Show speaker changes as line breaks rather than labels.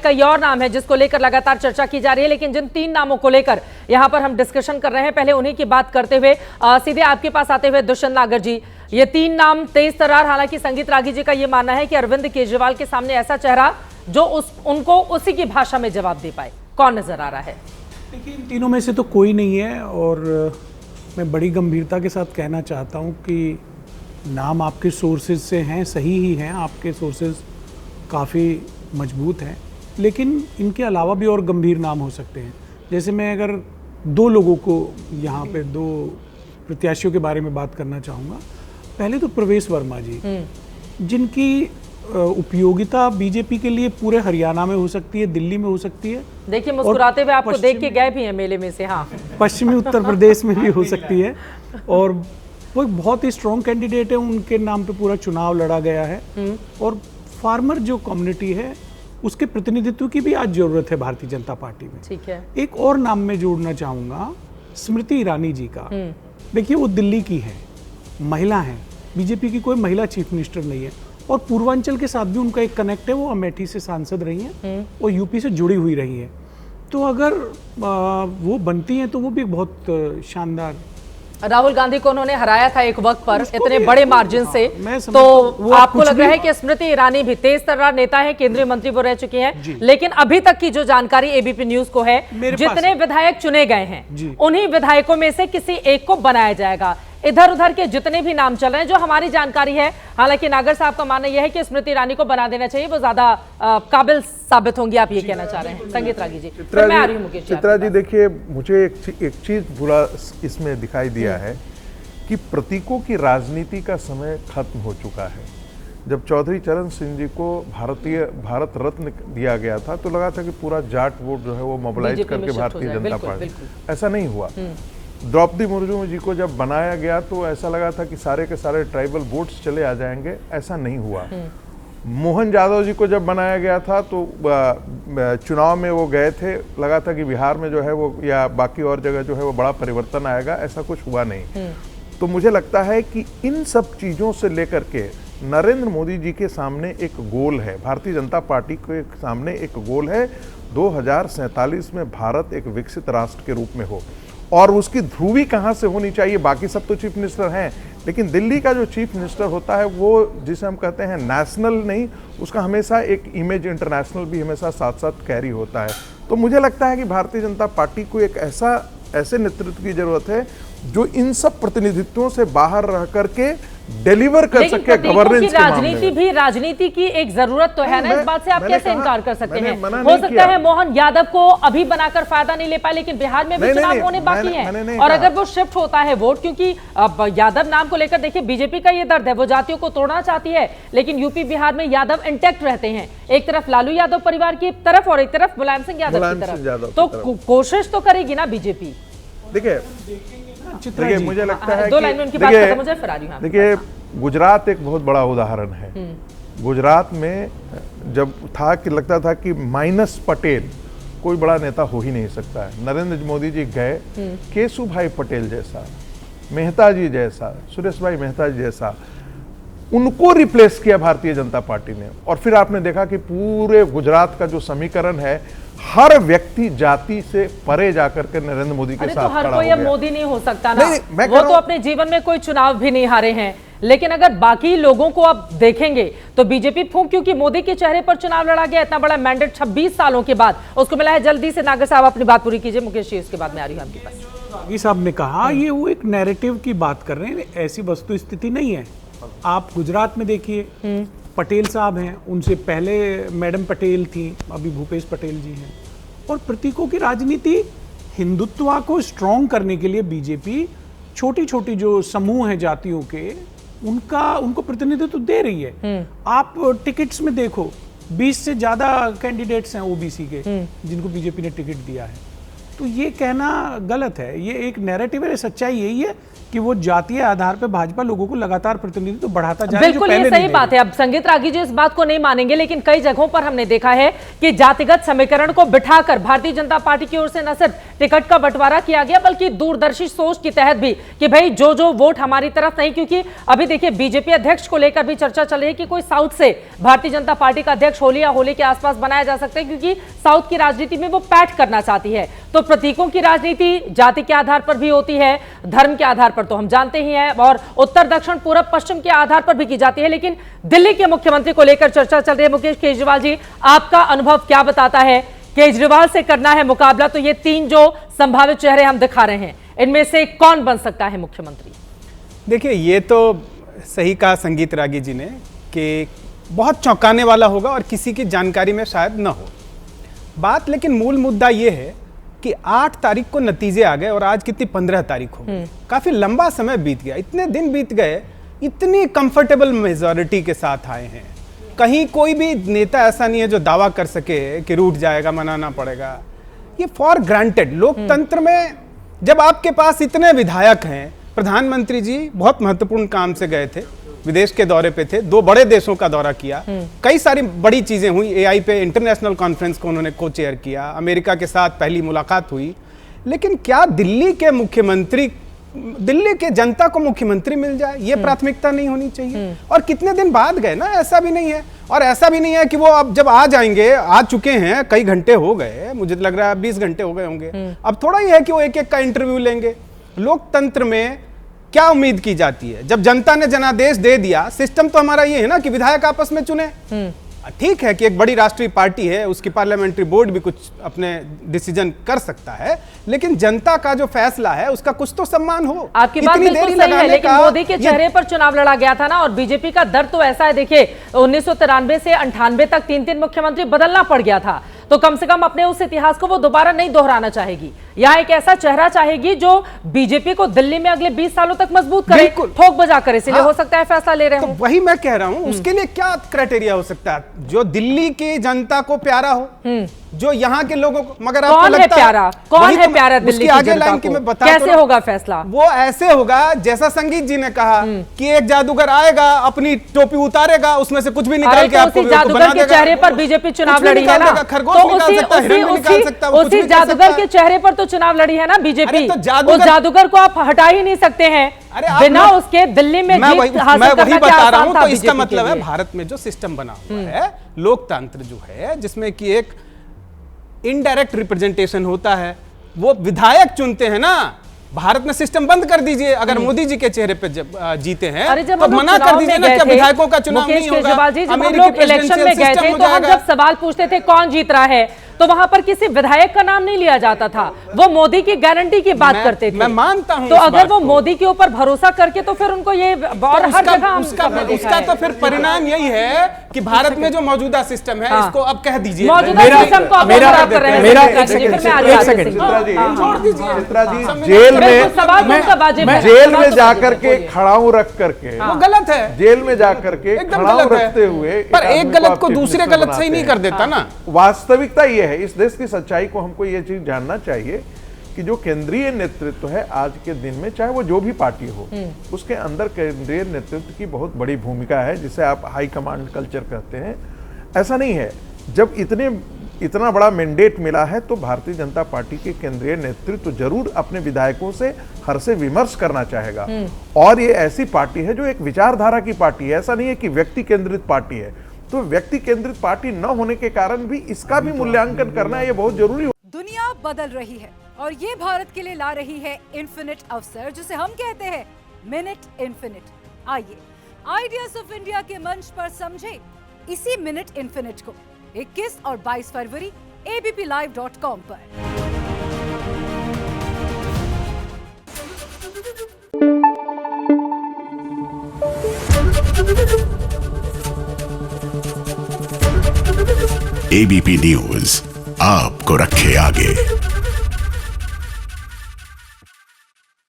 कई और नाम है जिसको लेकर लगातार चर्चा की जा रही है, लेकिन जिन 3 नामों को लेकर यहां पर हम डिस्कशन कर रहे हैं, पहले उन्हीं की बात करते हुए सीधे आपके पास आते हुए दुष्यंत नागर जी, ये 3 नाम तेज तर्रार। हालांकि संगीत रागी जी का ये मानना है कि अरविंद केजरीवाल के सामने ऐसा चेहरा जो उनको उसी की भाषा में जवाब दे पाए, कौन नजर आ रहा है?
देखिए, इन तीनों में से तो कोई नहीं है और मैं बड़ी गंभीरता के साथ कहना चाहता हूं कि नाम आपके सोर्सेज से हैं, सही ही हैं, आपके सोर्सेज काफ़ी मजबूत हैं, लेकिन इनके अलावा भी और गंभीर नाम हो सकते हैं। जैसे मैं अगर 2 लोगों को यहाँ पे 2 प्रत्याशियों के बारे में बात करना चाहूँगा। पहले तो प्रवेश वर्मा जी, जिनकी उपयोगिता बीजेपी के लिए पूरे हरियाणा में हो सकती है, दिल्ली में हो सकती है।
देखिए, मुस्कुराते हुए आपको देख के गए भी हैं मेले में से। हाँ,
पश्चिमी उत्तर प्रदेश में भी हो सकती है और वो एक बहुत ही स्ट्रॉन्ग कैंडिडेट है, उनके नाम पे पूरा चुनाव लड़ा गया है। और फार्मर जो कम्युनिटी है उसके प्रतिनिधित्व की भी आज जरूरत है भारतीय जनता पार्टी में।
ठीक है।
एक और नाम में जोड़ना चाहूंगा, स्मृति ईरानी जी का। देखिए, वो दिल्ली की है, महिला है, बीजेपी की कोई महिला चीफ मिनिस्टर नहीं है और पूर्वांचल के साथ भी उनका एक कनेक्ट है। वो अमेठी से सांसद रही हैं और यूपी से जुड़ी हुई रही है। तो अगर वो बनती हैं तो वो भी बहुत शानदार।
राहुल गांधी को उन्होंने हराया था एक वक्त पर इतने बड़े मार्जिन से,
तो
आपको लग रहा है कि स्मृति ईरानी भी तेज तर्रार नेता है, केंद्रीय मंत्री वो रह चुकी हैं, लेकिन अभी तक की जो जानकारी एबीपी न्यूज को है, जितने विधायक चुने गए हैं उन्हीं विधायकों में से किसी एक को बनाया जाएगा। इधर उधर के जितने भी नाम चल रहे हैं, जो हमारी जानकारी है, हालांकि नागर साहब का मानना यह है कि स्मृति ईरानी को बना देना चाहिए, वो ज्यादा काबिल साबित होंगी। आप ये कहना चाह रहे हैं? संगीत रागी जी, मैं आ रही हूं मुकेश।
चित्रा जी, देखिए, मुझे एक चीज बुरा इसमें दिखाई दिया है कि प्रतीकों की राजनीति का समय खत्म हो चुका है। जब चौधरी चरण सिंह जी को भारत रत्न दिया गया था तो लगा था कि पूरा जाट वोट जो है वो मोबिलाइज करके भारतीय जनता पार्टी, ऐसा नहीं हुआ। द्रौपदी मुर्मू जी को जब बनाया गया तो ऐसा लगा था कि सारे के सारे ट्राइबल वोट्स चले आ जाएंगे, ऐसा नहीं हुआ। मोहन यादव जी को जब बनाया गया था तो चुनाव में वो गए थे, लगा था कि बिहार में जो है वो या बाकी और जगह जो है वो बड़ा परिवर्तन आएगा, ऐसा कुछ हुआ नहीं। तो मुझे लगता है कि इन सब चीज़ों से लेकर के नरेंद्र मोदी जी के सामने एक गोल है, भारतीय जनता पार्टी के सामने एक गोल है, 2047 में भारत एक विकसित राष्ट्र के रूप में हो। और उसकी ध्रुवी कहाँ से होनी चाहिए? बाकी सब तो चीफ मिनिस्टर हैं, लेकिन दिल्ली का जो चीफ मिनिस्टर होता है वो जिसे हम कहते हैं नेशनल नहीं, उसका हमेशा एक इमेज इंटरनेशनल भी हमेशा साथ साथ कैरी होता है। तो मुझे लगता है कि भारतीय जनता पार्टी को एक ऐसे नेतृत्व की जरूरत है जो इन सब प्रतिनिधित्वों से बाहर रह करके डिलीवर कर सके गवर्नेंस के मामले में।
राजनीति की एक जरूरत तो है ना, इस बात से आप कैसे इनकार कर सकते हैं? हो सकता है मोहन यादव को अभी बनाकर फायदा नहीं ले पाए, लेकिन बिहार में भी चुनाव होने बाकी हैं और अगर वो शिफ्ट होता है वोट, क्योंकि अब यादव नाम को लेकर देखिए बीजेपी का ये दर्द है, वो जातियों को तोड़ना चाहती है, लेकिन यूपी बिहार में यादव इंटैक्ट रहते हैं, एक तरफ लालू यादव परिवार की तरफ और एक तरफ मुलायम सिंह यादव की तरफ, तो कोशिश तो करेगी ना बीजेपी।
देखिए, मुझे लगता है
कि
देखिए, गुजरात एक बहुत बड़ा उदाहरण है। गुजरात में जब था कि लगता था कि माइनस पटेल कोई बड़ा नेता हो ही नहीं सकता है, नरेंद्र मोदी जी गए, केशु भाई पटेल जैसा, मेहता जी जैसा, सुरेश भाई मेहता जी जैसा, उनको रिप्लेस किया भारतीय जनता पार्टी ने। और फिर आपने देखा कि पूरे गुजरात का जो समीकरण है, हर व्यक्ति जाति से परे जाकर के नरेंद्र मोदी के साथ खड़ा हो गया।
हर कोई अब मोदी नहीं हो सकता ना, वो तो अपने जीवन में कोई चुनाव भी नहीं हारे हैं, लेकिन अगर बाकी लोगों को आप देखेंगे तो बीजेपी फूंक, क्योंकि मोदी के चेहरे पर चुनाव लड़ा गया, इतना बड़ा मैंडेट 26 सालों के बाद उसको मिला है। जल्दी से नागर साहब अपनी बात पूरी कीजिए। मुकेश जी, इसके बाद में आ रही हूं आपके पास।
रागी साहब ने कहा ये वो एक नैरेटिव की बात कर रहे हैं, ऐसी वस्तु स्थिति नहीं है। आप गुजरात में देखिए, पटेल साहब हैं, उनसे पहले मैडम पटेल थी, अभी भूपेश पटेल जी हैं। और प्रतीकों की राजनीति, हिंदुत्व को स्ट्रॉन्ग करने के लिए बीजेपी छोटी छोटी जो समूह हैं जातियों के, उनको प्रतिनिधित्व दे रही है। आप टिकट्स में देखो, 20 से ज्यादा कैंडिडेट्स हैं ओबीसी के जिनको बीजेपी ने टिकट दिया है। तो ये कहना गलत है। ये एक नैरेटिव है, सच्चाई यही है कि वो जातीय आधार पर भाजपा लोगों को लगातार प्रतिनिधित्व तो बढ़ाता जा रहा है।
बिल्कुल ये सही बात है। अब संगीत रागी जी इस बात को नहीं मानेंगे, लेकिन कई जगहों पर हमने देखा है कि जातिगत समीकरण को बिठाकर भारतीय जनता पार्टी की ओर से न सिर्फ टिकट का बंटवारा किया गया, बल्कि दूरदर्शी सोच के तहत भी कि भाई जो वोट हमारी तरफ नहीं, क्योंकि अभी देखिए बीजेपी अध्यक्ष को लेकर भी चर्चा चल रही है कि कोई साउथ से भारतीय जनता पार्टी का अध्यक्ष होली या होली के आसपास बनाया जा सकता है, क्योंकि साउथ की राजनीति में वो पैठ करना चाहती है। तो प्रतीकों की राजनीति जाति के आधार पर भी होती है, धर्म के आधार पर तो हम जानते ही हैं, और उत्तर दक्षिण पूर्व पश्चिम के आधार पर भी की जाती है। लेकिन दिल्ली के मुख्यमंत्री को लेकर चर्चा चल रही है। मुकेश केजरीवाल जी, आपका अनुभव क्या बताता है? केजरीवाल से करना है मुकाबला, तो ये 3 जो संभावित चेहरे हम दिखा रहे हैं, इनमें से कौन बन सकता है मुख्यमंत्री?
देखिए, ये तो सही कहा संगीत रागी जी ने कि बहुत चौंकाने वाला होगा और किसी की जानकारी में शायद न हो बात। लेकिन मूल मुद्दा ये है कि 8 तारीख को नतीजे आ गए और आज कितनी 15 तारीख हो गई। काफी लंबा समय बीत गया, इतने दिन बीत गए, इतनी कंफर्टेबल मेजॉरिटी के साथ आए हैं। कहीं कोई भी नेता ऐसा नहीं है जो दावा कर सके कि रूठ जाएगा, मनाना पड़ेगा। ये फॉर ग्रांटेड लोकतंत्र में जब आपके पास इतने विधायक हैं, प्रधानमंत्री जी बहुत महत्वपूर्ण काम से गए थे, विदेश के दौरे पे थे, 2 बड़े देशों का दौरा किया, कई सारी बड़ी चीजें हुई। एआई पे इंटरनेशनल कॉन्फ्रेंस को उन्होंने को चेयर किया, अमेरिका के साथ पहली मुलाकात हुई। लेकिन क्या दिल्ली के जनता को मुख्यमंत्री मिल जाए, ये प्राथमिकता नहीं होनी चाहिए? और कितने दिन बाद गए ना, ऐसा भी नहीं है। और ऐसा भी नहीं है कि वो अब जब आ जाएंगे, आ चुके हैं, कई घंटे हो गए, मुझे लग रहा है 20 घंटे हो गए होंगे। अब थोड़ा ही है कि वो एक एक का इंटरव्यू लेंगे। लोकतंत्र में क्या उम्मीद की जाती है? जब जनता ने जनादेश दे दिया, सिस्टम तो हमारा ये है ना कि विधायक आपस में चुने। ठीक है कि एक बड़ी राष्ट्रीय पार्टी है, उसकी पार्लियामेंट्री बोर्ड भी कुछ अपने डिसीजन कर सकता है, लेकिन जनता का जो फैसला है उसका कुछ तो सम्मान हो।
आपकी बात बिल्कुल सही है, लेकिन मोदी के चेहरे पर चुनाव लड़ा गया था ना, और बीजेपी का दर्द तो ऐसा है, देखिए 1993 से 98 तक 3-3 मुख्यमंत्री बदलना पड़ गया था। तो कम से कम अपने उस इतिहास को वो दोबारा नहीं दोहराना चाहेगी। यहाँ एक ऐसा चेहरा चाहेगी जो बीजेपी को दिल्ली में अगले 20 सालों तक मजबूत करे, ठोक बजा करे। इसलिए हो सकता है फैसला ले रहे हो।
तो वही मैं कह रहा हूं, उसके लिए क्या क्राइटेरिया हो सकता है? जो दिल्ली की जनता को प्यारा हो, जो यहाँ के लोगों को। मगर
कौन है प्यारा? कौन है प्यारा दिल्ली की जनता को? कैसे होगा फैसला?
वो ऐसे होगा जैसा संगीत जी ने कहा कि एक जादूगर आएगा, अपनी टोपी उतारेगा, उसमें से कुछ भी निकाल के आपको
जादूगर के चेहरे पर बीजेपी चुनाव लड़ी है ना, तो उसी जादूगर के चेहरे पर तो चुनाव लड़ी है ना बीजेपी। उस जादूगर को आप हटा ही नहीं सकते हैं बिना उसके दिल्ली में जीत हासिल करना। क्या आसान था?
तो इसका मतलब है भारत में जो सिस्टम बना हुआ है, लोकतंत्र जो है, जिसमें कि एक इनडायरेक्ट रिप्रेजेंटेशन होता है, वो विधायक चुनते हैं ना। भारत में सिस्टम बंद कर दीजिए। अगर मोदी जी के चेहरे पे जीते हैं तो मना कर दीजिए ना कि विधायकों का चुनाव नहीं होगा।
केजरीवाल जी, जब हम लोग इलेक्शन में गए थे तो हम जब सवाल पूछते थे कौन जीत रहा है, तो वहां पर किसी विधायक का नाम नहीं लिया जाता था, वो मोदी की गारंटी की बात करते थे।
मैं मानता हूं।
तो अगर वो मोदी के ऊपर भरोसा करके, तो फिर उनको ये और हर जगह
उसका तो फिर परिणाम यही है कि भारत में जो मौजूदा सिस्टम है, इसको अब कह दीजिए
मौजूदा सिस्टम को आप खराब कर रहे हैं।
जेल में जाकर के खड़ाऊ रख करके,
वो गलत है।
जेल में जाकर के खड़ाऊ रखते हुए,
पर एक गलत को दूसरे गलत सही नहीं कर देता ना।
वास्तविकता ये है, इस देश की सच्चाई को हमको ये चीज जानना चाहिए कि जो केंद्रीय नेतृत्व है आज के दिन में, चाहे वो जो भी पार्टी हो, उसके अंदर केंद्रीय नेतृत्व की बहुत बड़ी भूमिका है, जिसे आप हाई कमांड कल्चर कहते हैं। ऐसा नहीं है, जब इतना बड़ा मैंडेट मिला है तो भारतीय जनता पार्टी के केंद्रीय नेतृत्व जरूर अपने विधायकों से हर से विमर्श करना चाहेगा। और ये ऐसी पार्टी है जो एक विचारधारा की पार्टी है, ऐसा नहीं है कि व्यक्ति केंद्रित पार्टी है। तो व्यक्ति केंद्रित पार्टी न होने के कारण भी इसका भी मूल्यांकन करना ये बहुत जरूरी है।
दुनिया बदल रही है और ये भारत के लिए ला रही है इन्फिनिट अवसर, जिसे हम कहते हैं मिनट इन्फिनिट। आइए आइडियाज ऑफ इंडिया के मंच पर समझे इसी मिनट इन्फिनिट को 21 और 22 फरवरी abplive.com पर।
एबीपी न्यूज आपको रखे आगे।